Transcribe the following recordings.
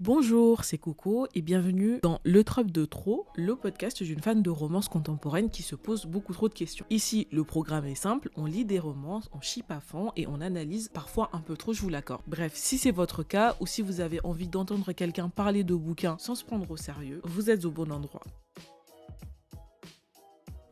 Bonjour, c'est Coco et bienvenue dans Le Trope de Trop, le podcast d'une fan de romances contemporaines qui se pose beaucoup trop de questions. Ici, le programme est simple, on lit des romances, on chipe à fond et on analyse parfois un peu trop, je vous l'accorde. Bref, si c'est votre cas ou si vous avez envie d'entendre quelqu'un parler de bouquins sans se prendre au sérieux, vous êtes au bon endroit.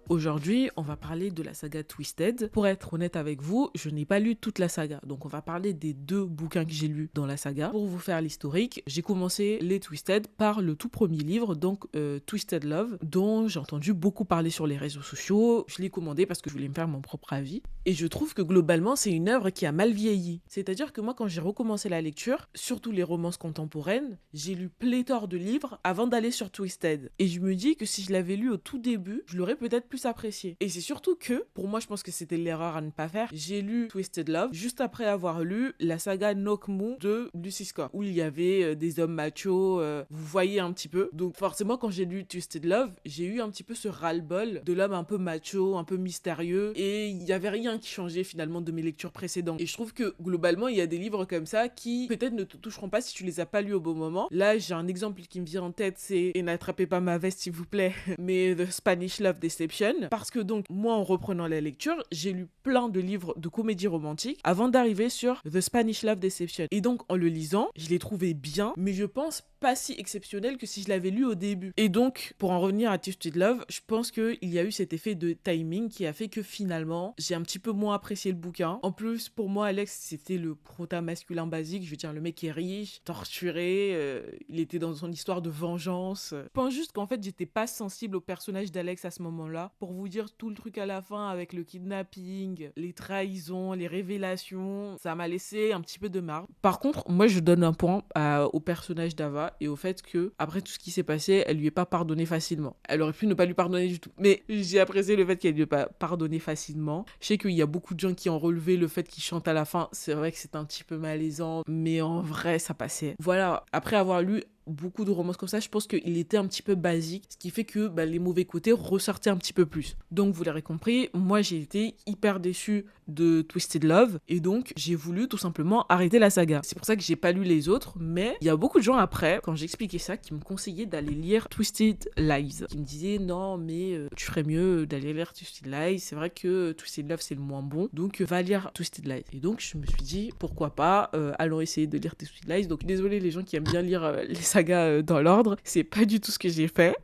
Aujourd'hui, on va parler de la saga Twisted. Pour être honnête avec vous, je n'ai pas lu toute la saga. Donc on va parler des 2 bouquins que j'ai lus dans la saga. Pour vous faire l'historique, j'ai commencé les Twisted par le tout premier livre, donc Twisted Love, dont j'ai entendu beaucoup parler sur les réseaux sociaux. Je l'ai commandé parce que je voulais me faire mon propre avis. Et je trouve que globalement, c'est une œuvre qui a mal vieilli. C'est-à-dire que moi, quand j'ai recommencé la lecture, surtout les romances contemporaines, j'ai lu pléthore de livres avant d'aller sur Twisted. Et je me dis que si je l'avais lu au tout début, je l'aurais peut-être plus apprécié. Et c'est surtout que, pour moi, je pense que c'était l'erreur à ne pas faire. J'ai lu Twisted Love juste après avoir lu la saga Nokmu de Lucy Scott, où il y avait des hommes machos, vous voyez un petit peu. Donc forcément, quand j'ai lu Twisted Love, j'ai eu un petit peu ce ras-le-bol de l'homme un peu macho, un peu mystérieux, et il n'y avait rien qui changeait finalement de mes lectures précédentes. Et je trouve que globalement, il y a des livres comme ça qui peut-être ne te toucheront pas si tu les as pas lus au bon moment. Là, j'ai un exemple qui me vient en tête, c'est, et n'attrapez pas ma veste s'il vous plaît, mais The Spanish Love Deception. Parce que donc, moi, en reprenant la lecture, j'ai lu plein de livres de comédie romantique avant d'arriver sur The Spanish Love Deception. Et donc, en le lisant, je l'ai trouvé bien, mais je pense pas si exceptionnel que si je l'avais lu au début. Et donc, pour en revenir à Twisted Love, je pense qu'il y a eu cet effet de timing qui a fait que finalement, j'ai un petit peu moins apprécié le bouquin. En plus, pour moi, Alex, c'était le prota masculin basique. Je veux dire, le mec est riche, torturé, il était dans son histoire de vengeance. Je pense juste qu'en fait, j'étais pas sensible au personnage d'Alex à ce moment-là. Pour vous dire, tout le truc à la fin avec le kidnapping, les trahisons, les révélations, ça m'a laissé un petit peu de marre. Par contre, moi, je donne un point au personnage d'Ava et au fait que, après tout ce qui s'est passé, elle lui ait pas pardonné facilement. Elle aurait pu ne pas lui pardonner du tout. Mais j'ai apprécié le fait qu'elle lui ait pas pardonné facilement. Je sais qu'il y a beaucoup de gens qui ont relevé le fait qu'il chante à la fin. C'est vrai que c'est un petit peu malaisant, mais en vrai, ça passait. Voilà, après avoir lu beaucoup de romances comme ça, je pense qu'il était un petit peu basique, ce qui fait que les mauvais côtés ressortaient un petit peu plus. Donc vous l'aurez compris, moi j'ai été hyper déçue de Twisted Love et donc j'ai voulu tout simplement arrêter la saga. C'est pour ça que j'ai pas lu les autres, mais il y a beaucoup de gens après, quand j'expliquais ça, qui me conseillaient d'aller lire Twisted Lies, qui me disaient non mais tu ferais mieux d'aller lire Twisted Lies, c'est vrai que Twisted Love c'est le moins bon, donc va lire Twisted Lies. Et donc je me suis dit pourquoi pas, allons essayer de lire Twisted Lies. Donc désolé les gens qui aiment bien lire les sagas dans l'ordre, c'est pas du tout ce que j'ai fait.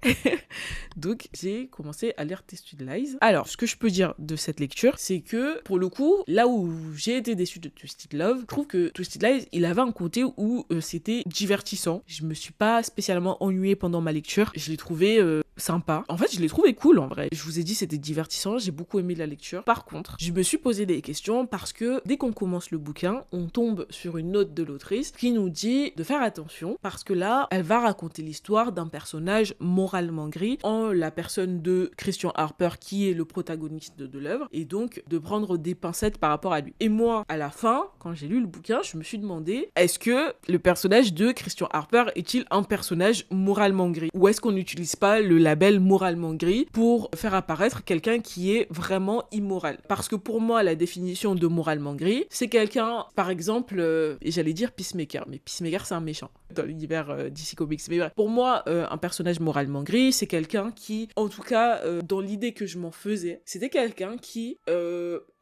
Donc j'ai commencé à lire Twisted Lies. Alors ce que je peux dire de cette lecture, c'est que pour le coup, là où j'ai été déçue de Twisted Love, je trouve que Twisted Lies, il avait un côté où c'était divertissant. Je me suis pas spécialement ennuyée pendant ma lecture. Je l'ai trouvé sympa. En fait, je l'ai trouvé cool en vrai. Je vous ai dit, c'était divertissant. J'ai beaucoup aimé la lecture. Par contre, je me suis posé des questions parce que dès qu'on commence le bouquin, on tombe sur une note de l'autrice qui nous dit de faire attention parce que là, elle va raconter l'histoire d'un personnage moralement gris en la personne de Christian Harper qui est le protagoniste de l'œuvre et donc de prendre des pincettes par rapport à lui. Et moi, à la fin, quand j'ai lu le bouquin, je me suis demandé est-ce que le personnage de Christian Harper est-il un personnage moralement gris ou est-ce qu'on n'utilise pas le label moralement gris pour faire apparaître quelqu'un qui est vraiment immoral? Parce que pour moi, la définition de moralement gris, c'est quelqu'un, par exemple, et j'allais dire Peacemaker, mais Peacemaker c'est un méchant dans l'univers DC Comics. Mais bref, pour moi, un personnage moralement gris, c'est quelqu'un qui, en tout cas, dans l'idée que je m'en faisais, c'était quelqu'un qui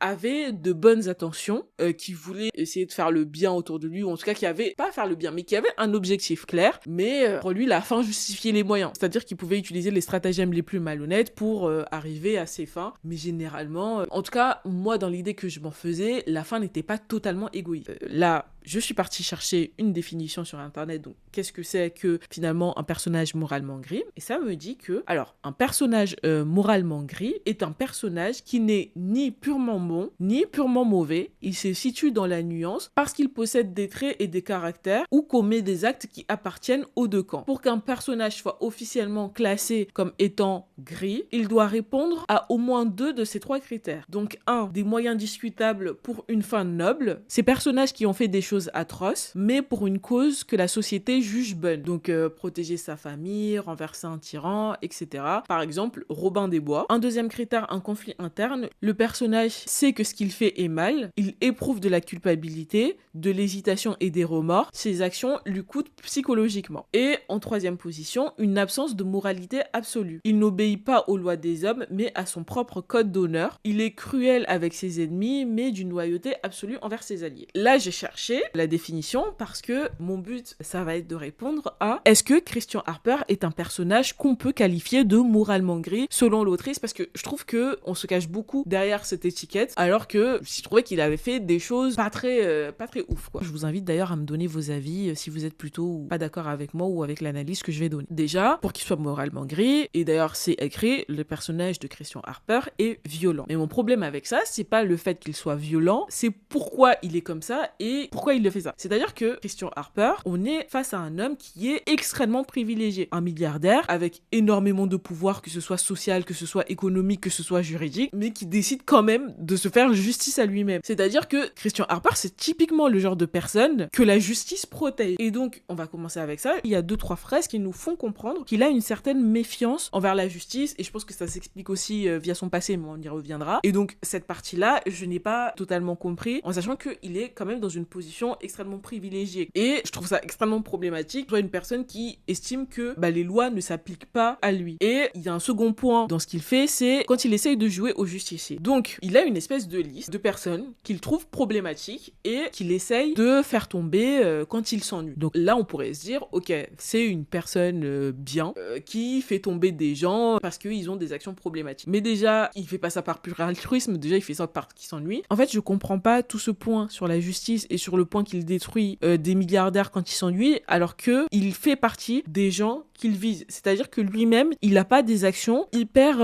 avait de bonnes intentions, qui voulait essayer de faire le bien autour de lui, ou en tout cas qui avait, pas faire le bien, mais qui avait un objectif clair, mais pour lui, la fin justifiait les moyens. C'est-à-dire qu'il pouvait utiliser les stratagèmes les plus malhonnêtes pour arriver à ses fins, mais généralement, en tout cas, moi, dans l'idée que je m'en faisais, la fin n'était pas totalement égoïste. Là, je suis partie chercher une définition sur internet, donc qu'est-ce que c'est que finalement un personnage moralement gris? Et ça me dit que, alors, un personnage moralement gris est un personnage qui n'est ni purement bon, ni purement mauvais. Il se situe dans la nuance parce qu'il possède des traits et des caractères ou commet des actes qui appartiennent aux deux camps. Pour qu'un personnage soit officiellement classé comme étant gris, il doit répondre à au moins 2 de ces 3 critères. Donc, 1, des moyens discutables pour une fin noble. Ces personnages qui ont fait des choses choses atroces, mais pour une cause que la société juge bonne. Donc protéger sa famille, renverser un tyran, etc. Par exemple, Robin des Bois. Un deuxième critère, un conflit interne. Le personnage sait que ce qu'il fait est mal, il éprouve de la culpabilité, de l'hésitation et des remords. Ses actions lui coûtent psychologiquement. Et en troisième position, une absence de moralité absolue. Il n'obéit pas aux lois des hommes, mais à son propre code d'honneur. Il est cruel avec ses ennemis, mais d'une loyauté absolue envers ses alliés. Là, j'ai cherché la définition parce que mon but, ça va être de répondre à est-ce que Christian Harper est un personnage qu'on peut qualifier de moralement gris selon l'autrice, parce que je trouve que on se cache beaucoup derrière cette étiquette, alors que je trouvais qu'il avait fait des choses pas très ouf, quoi. Je vous invite d'ailleurs à me donner vos avis si vous êtes plutôt pas d'accord avec moi ou avec l'analyse que je vais donner. Déjà, pour qu'il soit moralement gris, et d'ailleurs c'est écrit, le personnage de Christian Harper est violent. Mais mon problème avec ça, c'est pas le fait qu'il soit violent, c'est pourquoi il est comme ça et pourquoi il le fait ça. C'est-à-dire que Christian Harper, on est face à un homme qui est extrêmement privilégié, un milliardaire avec énormément de pouvoir, que ce soit social, que ce soit économique, que ce soit juridique, mais qui décide quand même de se faire justice à lui-même. C'est-à-dire que Christian Harper, c'est typiquement le genre de personne que la justice protège. Et donc, on va commencer avec ça. Il y a 2-3 phrases qui nous font comprendre qu'il a une certaine méfiance envers la justice, et je pense que ça s'explique aussi via son passé, mais on y reviendra. Et donc, cette partie-là, je n'ai pas totalement compris, en sachant qu'il est quand même dans une position extrêmement privilégiée. Et je trouve ça extrêmement problématique, soit une personne qui estime que les lois ne s'appliquent pas à lui. Et il y a un second point dans ce qu'il fait, c'est quand il essaye de jouer au justicier. Donc, il a une espèce de liste de personnes qu'il trouve problématiques et qu'il essaye de faire tomber quand il s'ennuie. Donc là, on pourrait se dire, ok, c'est une personne bien qui fait tomber des gens parce qu'ils ont des actions problématiques. Mais déjà, il fait pas ça par pur altruisme, déjà il fait ça parce qu'il s'ennuie. En fait, je comprends pas tout ce point sur la justice et sur le point qu'il détruit des milliardaires quand il s'ennuie, alors que il fait partie des gens qu'il vise. C'est-à-dire que lui-même, il a pas des actions hyper...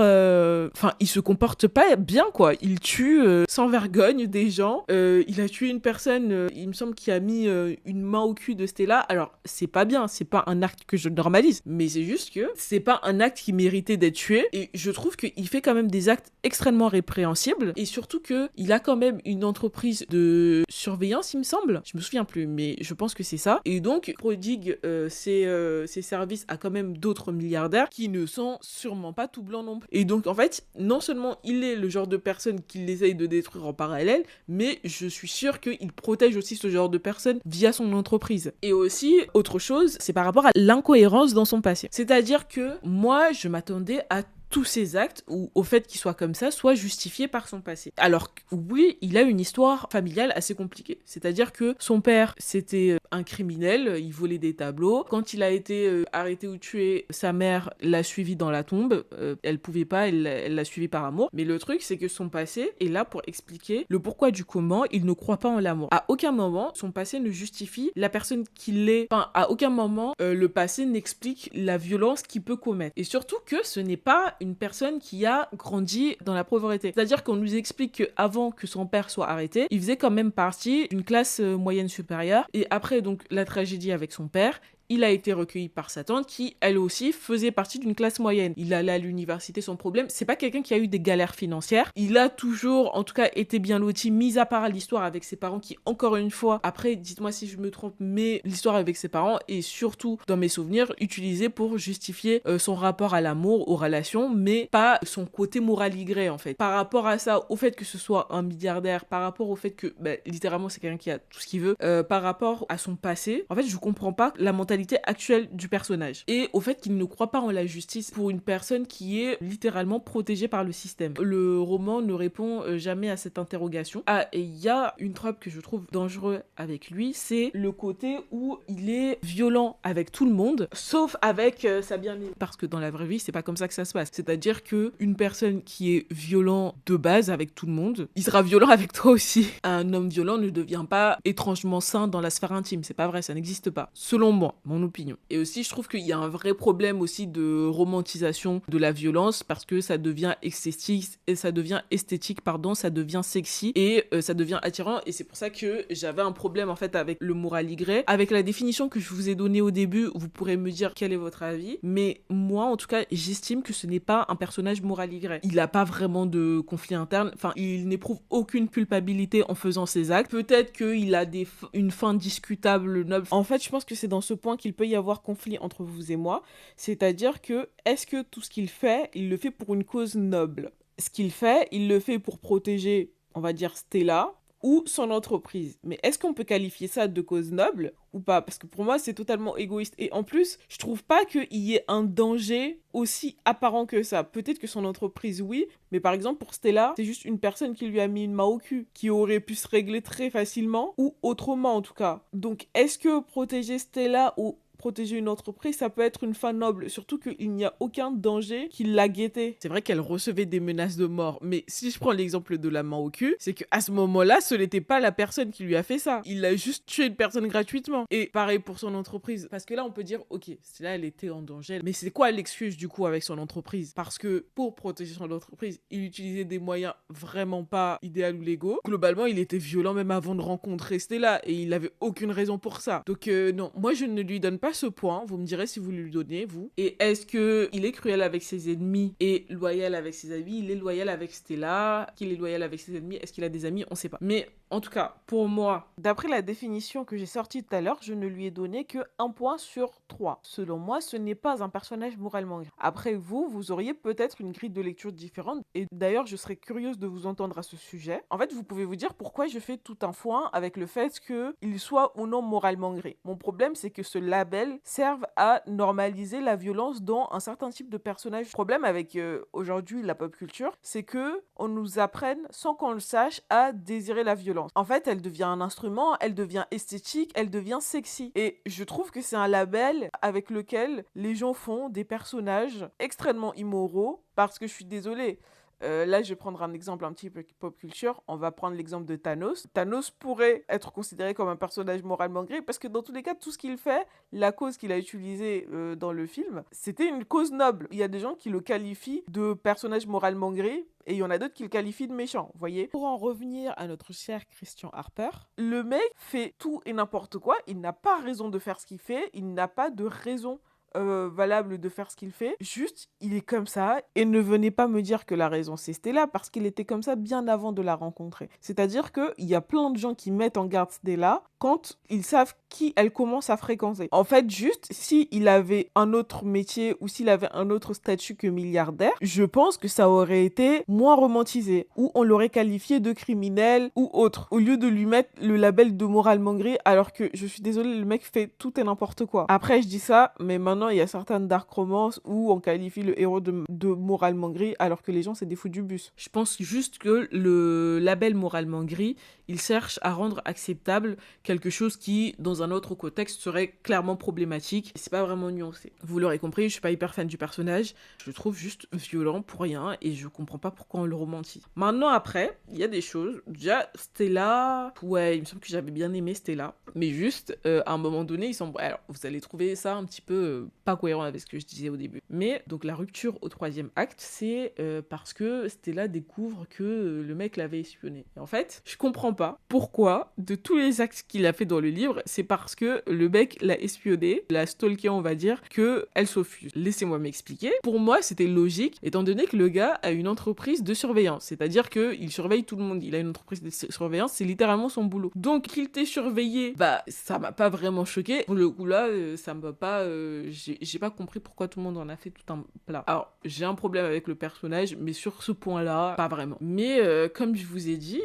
il se comporte pas bien, quoi. Il tue sans vergogne des gens. Il a tué une personne, il me semble, qui a mis une main au cul de Stella. Alors, c'est pas bien, c'est pas un acte que je normalise, mais c'est juste que c'est pas un acte qui méritait d'être tué. Et je trouve qu'il fait quand même des actes extrêmement répréhensibles. Et surtout qu'il a quand même une entreprise de surveillance, il me semble. Je me souviens plus, mais je pense que c'est ça. Et donc, prodigue ses services à quand même d'autres milliardaires qui ne sont sûrement pas tout blancs non plus. Et donc, en fait, non seulement il est le genre de personne qu'il essaye de détruire en parallèle, mais je suis sûre qu'il protège aussi ce genre de personnes via son entreprise. Et aussi, autre chose, c'est par rapport à l'incohérence dans son passé. C'est-à-dire que moi, je m'attendais à tous ses actes, ou au fait qu'il soit comme ça, soient justifiés par son passé. Alors oui, il a une histoire familiale assez compliquée. C'est-à-dire que son père, c'était un criminel, il volait des tableaux. Quand il a été arrêté ou tué, sa mère l'a suivi dans la tombe. Elle pouvait pas, elle l'a suivi par amour. Mais le truc, c'est que son passé est là pour expliquer le pourquoi du comment il ne croit pas en l'amour. À aucun moment, son passé ne justifie la personne qu'il est. Enfin, à aucun moment, le passé n'explique la violence qu'il peut commettre. Et surtout que ce n'est pas une personne qui a grandi dans la pauvreté. C'est-à-dire qu'on nous explique qu'avant que son père soit arrêté, il faisait quand même partie d'une classe moyenne supérieure. Et après donc la tragédie avec son père, il a été recueilli par sa tante qui, elle aussi, faisait partie d'une classe moyenne. Il allait à l'université sans problème. C'est pas quelqu'un qui a eu des galères financières. Il a toujours, en tout cas, été bien loti, mis à part l'histoire avec ses parents qui, encore une fois, après, dites-moi si je me trompe, mais l'histoire avec ses parents est surtout, dans mes souvenirs, utilisée pour justifier son rapport à l'amour, aux relations, mais pas son côté moraligré, en fait. Par rapport à ça, au fait que ce soit un milliardaire, par rapport au fait que, littéralement, c'est quelqu'un qui a tout ce qu'il veut, par rapport à son passé, en fait, je comprends pas la mentalité actuelle du personnage et au fait qu'il ne croit pas en la justice pour une personne qui est littéralement protégée par le système. Le roman ne répond jamais à cette interrogation. Ah, et il y a une trope que je trouve dangereux avec lui, c'est le côté où il est violent avec tout le monde, sauf avec sa bien-aimée. Parce que dans la vraie vie, c'est pas comme ça que ça se passe. C'est-à-dire que une personne qui est violent de base avec tout le monde, il sera violent avec toi aussi. Un homme violent ne devient pas étrangement sain dans la sphère intime. C'est pas vrai, ça n'existe pas. Selon moi. mon opinion. Et aussi, je trouve qu'il y a un vrai problème aussi de romantisation de la violence parce que ça devient esthétique, ça devient sexy et ça devient attirant. Et c'est pour ça que j'avais un problème en fait avec le moral Y. Avec la définition que je vous ai donnée au début, vous pourrez me dire quel est votre avis. Mais moi, en tout cas, j'estime que ce n'est pas un personnage moral Y. Il n'a pas vraiment de conflit interne. Enfin, il n'éprouve aucune culpabilité en faisant ses actes. Peut-être qu'il a une fin discutable, noble. En fait, je pense que c'est dans ce point qu'il peut y avoir conflit entre vous et moi. C'est-à-dire que, est-ce que tout ce qu'il fait, il le fait pour une cause noble? Ce qu'il fait, il le fait pour protéger, on va dire, Stella ou son entreprise. Mais est-ce qu'on peut qualifier ça de cause noble ou pas? Parce que pour moi, c'est totalement égoïste. Et en plus, je trouve pas qu'il y ait un danger aussi apparent que ça. Peut-être que son entreprise, oui. Mais par exemple, pour Stella, c'est juste une personne qui lui a mis une main au cul, qui aurait pu se régler très facilement, ou autrement en tout cas. Donc, est-ce que protéger Stella ou protéger une entreprise, ça peut être une fin noble, surtout qu'il n'y a aucun danger qui l'a guettée. C'est vrai qu'elle recevait des menaces de mort, mais si je prends l'exemple de la main au cul, c'est qu'à ce moment-là, ce n'était pas la personne qui lui a fait ça. Il a juste tué une personne gratuitement. Et pareil pour son entreprise, parce que là, on peut dire, ok, c'est là, elle était en danger, mais c'est quoi l'excuse du coup avec son entreprise? Parce que pour protéger son entreprise, il utilisait des moyens vraiment pas idéaux ou légaux. Globalement, il était violent même avant de rencontrer Stella, et il avait aucune raison pour ça. Donc non, moi je ne lui donne pas ce point, vous me direz si vous lui donnez, vous. Et est-ce qu'il est cruel avec ses ennemis et loyal avec ses amis? Il est loyal avec Stella, qu'il est loyal avec ses ennemis, est-ce qu'il a des amis? On sait pas. Mais en tout cas, pour moi, d'après la définition que j'ai sortie tout à l'heure, je ne lui ai donné que 1 point sur 3. Selon moi, ce n'est pas un personnage moralement grave. Après vous auriez peut-être une grille de lecture différente. Et d'ailleurs, je serais curieuse de vous entendre à ce sujet. En fait, vous pouvez vous dire pourquoi je fais tout un foin avec le fait qu'il soit ou non moralement gré. Mon problème, c'est que ce label serve à normaliser la violence dans un certain type de personnage. Le problème avec aujourd'hui la pop culture, c'est que on nous apprenne sans qu'on le sache à désirer la violence. En fait, elle devient un instrument, elle devient esthétique, elle devient sexy. Et je trouve que c'est un label avec lequel les gens font des personnages extrêmement immoraux parce que je suis désolée. Là, je vais prendre un exemple un petit peu pop culture. On va prendre l'exemple de Thanos. Thanos pourrait être considéré comme un personnage moralement gris parce que dans tous les cas, tout ce qu'il fait, la cause qu'il a utilisée dans le film, c'était une cause noble. Il y a des gens qui le qualifient de personnage moralement gris et il y en a d'autres qui le qualifient de méchant, vous voyez. Pour en revenir à notre cher Christian Harper, le mec fait tout et n'importe quoi. Il n'a pas raison de faire ce qu'il fait. Il n'a pas de raison valable de faire ce qu'il fait. Juste, il est comme ça et ne venez pas me dire que la raison c'est Stella parce qu'il était comme ça bien avant de la rencontrer. C'est-à-dire qu'il y a plein de gens qui mettent en garde Stella quand ils savent qui elle commence à fréquenter. En fait, juste, s'il avait un autre métier ou s'il avait un autre statut que milliardaire, je pense que ça aurait été moins romantisé ou on l'aurait qualifié de criminel ou autre au lieu de lui mettre le label de moralement gris alors que, je suis désolée, le mec fait tout et n'importe quoi. Après, je dis ça, mais maintenant, il y a certaines dark romances où on qualifie le héros de moralement gris alors que les gens, c'est des fous du bus. Je pense juste que le label moralement gris, il cherche à rendre acceptable quelque chose qui, dans un autre contexte, serait clairement problématique. C'est pas vraiment nuancé. Vous l'aurez compris, je suis pas hyper fan du personnage. Je le trouve juste violent pour rien et je comprends pas pourquoi on le romantise. Maintenant, après, il y a des choses. Déjà, Stella... Ouais, il me semble que j'avais bien aimé Stella. Mais juste, à un moment donné, ils sont... Alors, vous allez trouver ça un petit peu pas cohérent avec ce que je disais au début. Mais, donc, la rupture au 3e acte, c'est parce que Stella découvre que le mec l'avait espionné. Et en fait, je comprends pas pourquoi, de tous les actes qu'il a fait dans le livre, c'est parce que le mec l'a espionné, l'a stalké, on va dire, que elle s'offuse. Laissez-moi m'expliquer. Pour moi, c'était logique, étant donné que le gars a une entreprise de surveillance. C'est-à-dire qu'il surveille tout le monde. Il a une entreprise de surveillance, c'est littéralement son boulot. Donc, qu'il t'ait surveillé, bah, ça m'a pas vraiment choqué. Pour le coup, là, ça m'a pas... j'ai pas compris pourquoi tout le monde en a fait tout un plat. Alors, j'ai un problème avec le personnage, mais sur ce point-là, pas vraiment. Mais, comme je vous ai dit...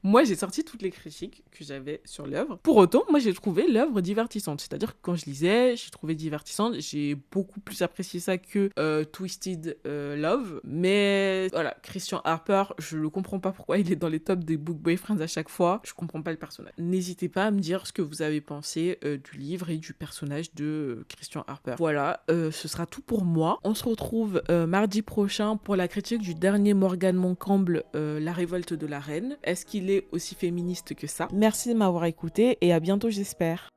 Moi, j'ai sorti toutes les critiques que j'avais sur l'œuvre. Pour autant, moi, j'ai trouvé l'œuvre divertissante. C'est-à-dire que quand je lisais, j'ai trouvé divertissante. J'ai beaucoup plus apprécié ça que Twisted Love. Mais voilà, Christian Harper, je ne comprends pas pourquoi il est dans les tops des book boyfriends à chaque fois. Je comprends pas le personnage. N'hésitez pas à me dire ce que vous avez pensé du livre et du personnage de Christian Harper. Voilà, ce sera tout pour moi. On se retrouve mardi prochain pour la critique du dernier Morgan Moncamble, La révolte de la reine. Est-ce qu'il est aussi féministe que ça? Merci de m'avoir écouté et à bientôt, j'espère.